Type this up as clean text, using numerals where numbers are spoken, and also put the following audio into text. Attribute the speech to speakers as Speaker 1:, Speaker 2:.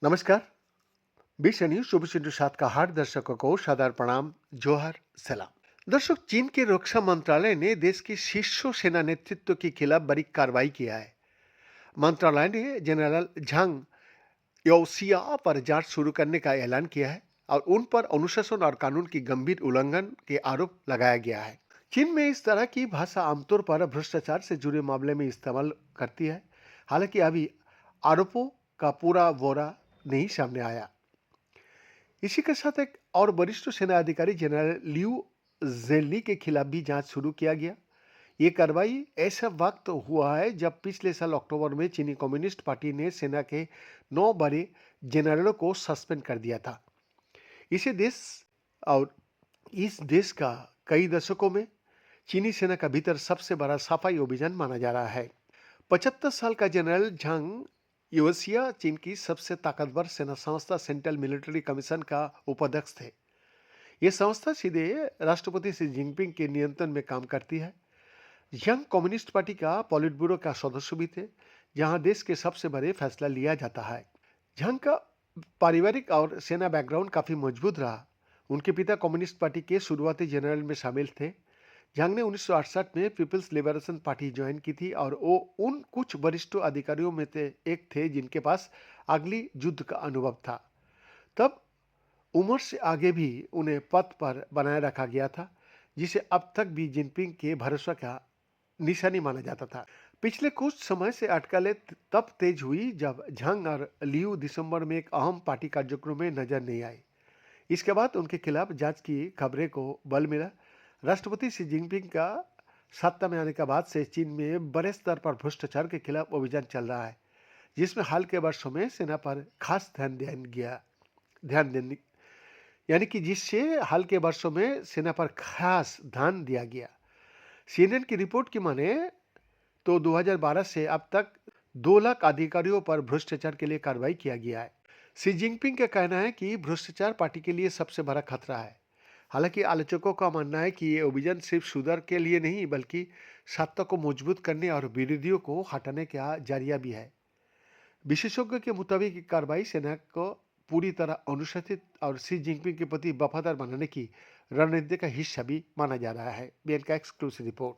Speaker 1: नमस्कार। विश्व न्यूज 24/7 का हर दर्शकों को सादर प्रणाम, जोहर, सलाम। दर्शक, चीन के रक्षा मंत्रालय ने देश की शीर्ष सेना नेतृत्व के खिलाफ बड़ी कार्रवाई किया है। मंत्रालय ने जनरल झांग योसिया पर जांच शुरू करने का ऐलान किया है और उन पर अनुशासन और कानून की गंभीर उल्लंघन के आरोप लगाया गया है। चीन में इस तरह की भाषा आमतौर पर भ्रष्टाचार से जुड़े मामले में इस्तेमाल करती है। हालांकि अभी आरोपों का पूरा ब्यौरा नहीं सामने आया। इसी के साथ एक और वरिष्ठ सेना अधिकारी जनरल लियू जेली के खिलाफ भी जांच शुरू किया गया। ये कार्रवाई ऐसा वक्त हुआ है जब पिछले साल अक्टूबर में चीनी कम्युनिस्ट पार्टी ने सेना के 9 बड़े जनरलों को सस्पेंड कर दिया था। इसे देश और इस देश का कई दशकों में चीनी सेना का भीतर सबसे बड़ा सफाई अभियान माना जा रहा है। 75 साल का जनरल झांग यूएसिया चीन की सबसे ताकतवर सेना संस्था सेंट्रल मिलिट्री कमीशन का उपाध्यक्ष थे। यह संस्था सीधे राष्ट्रपति शी जिनपिंग के नियंत्रण में काम करती है। यंग कम्युनिस्ट पार्टी का पॉलिट ब्यूरो का सदस्य भी थे, जहां देश के सबसे बड़े फैसला लिया जाता है। जंग का पारिवारिक और सेना बैकग्राउंड काफी मजबूत रहा। उनके पिता कम्युनिस्ट पार्टी के शुरुआती जनरल में शामिल थे। जंग ने 1968 में पीपल्स लिबरेशन पार्टी ज्वाइन की थी और वो उन कुछ वरिष्ठ अधिकारियों में से एक थे जिनके पास अगली युद्ध का अनुभव था। तब उम्र से आगे भी उन्हें पद पर बनाए रखा गया था, जिसे अब तक भी जिनपिंग के भरोसा का निशानी माना जाता था। पिछले कुछ समय से अटकलें तब तेज हुई जब झांग और लियू दिसंबर में एक अहम पार्टी कार्यक्रम में नजर नहीं आए। इसके बाद उनके खिलाफ जांच की खबरें को बल मिला। राष्ट्रपति शी जिनपिंग का सत्ता में आने के बाद से चीन में बड़े स्तर पर भ्रष्टाचार के खिलाफ अभियान चल रहा है, जिसमें हाल के वर्षों में सेना पर खास ध्यान देने यानी कि जिससे हाल के वर्षों में सेना पर खास ध्यान दिया गया। सीएनएन की रिपोर्ट की माने तो 2012 से अब तक 2 लाख अधिकारियों पर भ्रष्टाचार के लिए कार्रवाई किया गया है। शी जिनपिंग का कहना है कि भ्रष्टाचार पार्टी के लिए सबसे बड़ा खतरा है। हालांकि आलोचकों का मानना है कि ये अभियान सिर्फ सुधार के लिए नहीं बल्कि सत्ता को मजबूत करने और विरोधियों को हटाने का जरिया भी है। विशेषज्ञों के मुताबिक ये कार्रवाई सेना को पूरी तरह अनुशासित और शी जिनपिंग के प्रति वफादार बनाने की रणनीति का हिस्सा भी माना जा रहा है। बीएन का एक्सक्लूसिव रिपोर्ट।